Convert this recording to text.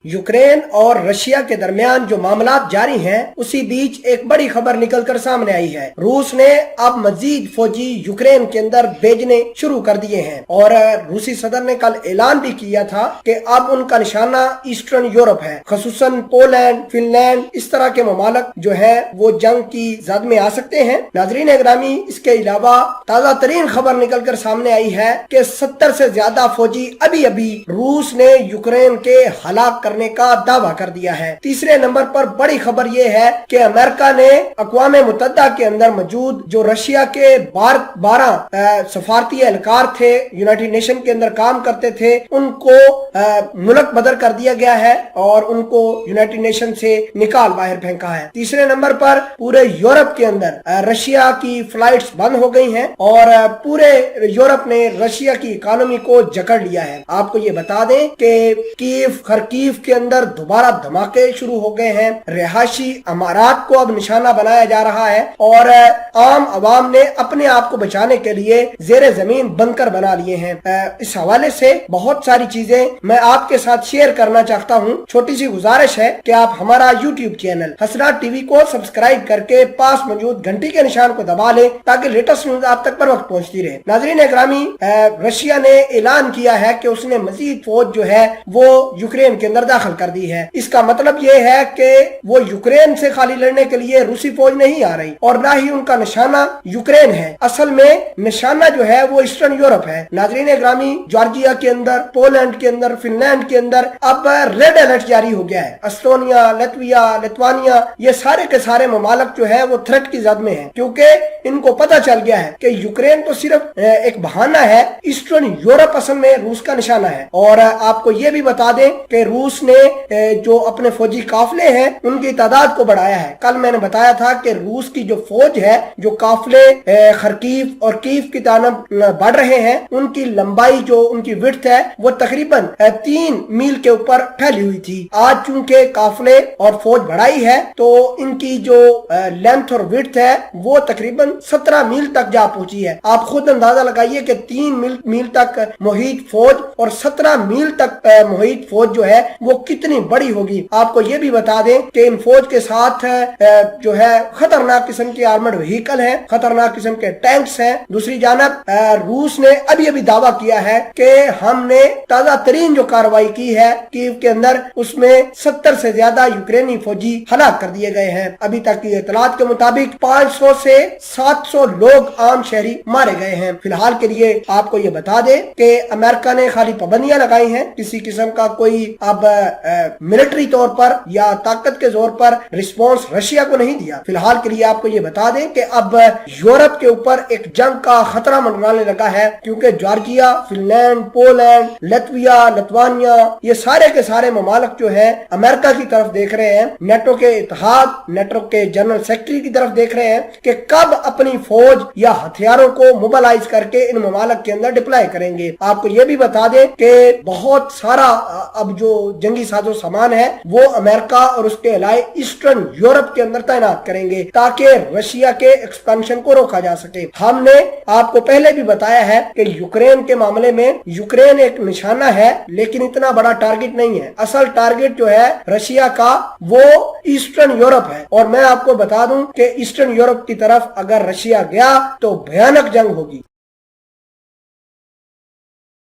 Ukraine और Russia के दरमियान जो मामलात जारी हैं, उसी बीच एक बड़ी खबर निकलकर सामने आई है। रूस ने अब मजीद फौजी यूक्रेन के अंदर भेजने शुरू कर दिए हैं और रूसी सदर ने कल ऐलान भी किया था कि अब उनका निशाना ईस्टर्न यूरोप है, खसूसन पोलैंड, फिनलैंड, इस तरह के ममालक जो है वो जंग की जद में आ सकते हैं। नाजरीन ग्रामी, इसके अलावा ताजा तरीन खबर निकलकर सामने आई है कि 70 से ज्यादा फौजी अभी अभी रूस ने यूक्रेन के हलाक करने का दावा कर दिया है। तीसरे नंबर पर बड़ी खबर यह है कि अमेरिका ने अक़वाम मुत्तहिदा के अंदर मौजूद जो रशिया के 12 सफारती एहलकार थे, यूनाइटेड नेशन के अंदर काम करते थे, उनको मुल्क बदर कर दिया गया है और उनको यूनाइटेड नेशन से निकाल बाहर फेंका है। तीसरे नंबर पर पूरे यूरोप के अंदर रशिया की फ्लाइट्स बंद हो गई हैं और पूरे यूरोप ने रशिया की इकोनॉमी को जकड़ लिया है। आपको ये बता दें कि कीव, खरकीव के अंदर दोबारा धमाके शुरू हो गए हैं। रिहायशी इमारत को अब निशाना बनाया जा रहा है और आम आवाम ने अपने आप को बचाने के लिए जेर जमीन बंकर बना लिए हैं। इस हवाले से बहुत सारी चीजें मैं आपके साथ शेयर करना चाहता हूं। छोटी सी गुजारिश है कि आप हमारा यूट्यूब चैनल हसनात टीवी को सब्सक्राइब करके पास मौजूद घंटी के निशान को दबा लें ताकि लेटेस्ट न्यूज आप तक पर वक्त पहुंचती रहे। नाजरीन ग्रामी, रशिया ने ऐलान किया है कि उसने मजीद फौज जो है वो यूक्रेन के अंदर दाखिल कर दी है। इसका मतलब ये है कि वो यूक्रेन से खाली लड़ने के लिए रूसी फौज नहीं आ रही और ना ही उनका निशाना यूक्रेन है। असल में निशाना जो है वो ईस्टर्न यूरोप है। नाजरीन ग्रामी, जॉर्जिया के अंदर, पोलैंड के अंदर, फिनलैंड के अंदर अब रेड अलर्ट जारी हो गया है। एस्टोनिया, लतविया, लिथुआनिया, ये सारे के सारे ममालक जो है वो थ्रेट की जद में है, क्योंकि इनको पता चल गया है कि यूक्रेन तो सिर्फ एक बहाना है, ईस्टर्न यूरोप असल में रूस का निशाना है। और आपको ये भी बता दें कि रूस ने जो अपने फौजी काफले हैं उनकी तादाद को बढ़ाया है। कल मैंने बताया था कि रूस की जो फौज है, जो काफले खरकीव और कीव की तरफ बढ़ रहे हैं, उनकी लंबाई जो उनकी विड्थ है वो तकरीबन 3 मील के ऊपर फैली हुई थी। आज चूंकि काफले और फौज बढ़ाई है तो इनकी जो लेंथ और विड्थ है वो तकरीबन 17 मील तक जा पहुंची है। आप खुद अंदाजा लगाइए कि 3 मील तक मुहित फौज और 17 मील तक मुहित फौज जो है वो कितनी बड़ी होगी। आपको ये भी बता दें कि इन फौज के साथ जो है खतरनाक किस्म के आर्मर्ड व्हीकल हैं, खतरनाक किस्म के टैंक्स हैं। दूसरी जानब रूस ने अभी अभी दावा किया है कि हमने ताजा तरीन जो कार्रवाई की है कीव के अंदर, उसमें 70 से ज्यादा यूक्रेनी फौजी हलाक कर दिए गए हैं। अभी तक की इतलात के मुताबिक 500 से 700 लोग आम शहरी मारे गए हैं। फिलहाल के लिए आपको ये बता दें कि अमेरिका ने खाली पाबंदियां लगाई हैं, किसी किस्म का कोई अब मिलिट्री तौर पर या ताकत के जोर पर रिस्पांस रशिया को नहीं दिया। फिलहाल के लिए आपको ये बता दें कि अब यूरोप के ऊपर एक जंग का खतरा मंडराने लगा है, क्योंकि जॉर्जिया, फिनलैंड, पोलैंड, लतविया, लिथुआनिया, ये सारे के सारे ममालक जो है अमेरिका की तरफ देख रहे हैं, नेटो के इत्तेहाद, नेटो के जनरल सेक्रेटरी की तरफ देख रहे हैं कि कब अपनी फौज या हथियारों को मोबिलाइज करके इन ममालक के अंदर डिप्लॉय करेंगे। आपको ये भी बता दें कि बहुत सारा अब जो जंगी साजो सामान है वो अमेरिका और उसके अलावा ईस्टर्न यूरोप के अंदर तैनात करेंगे ताकि रशिया के एक्सपेंशन को रोका जा सके। हमने आपको पहले भी बताया है कि यूक्रेन के मामले में यूक्रेन एक निशाना है, लेकिन इतना बड़ा टारगेट नहीं है। असल टारगेट जो है रशिया का वो ईस्टर्न यूरोप है और मैं आपको बता दूं कि ईस्टर्न यूरोप की तरफ अगर रशिया गया तो भयानक जंग होगी।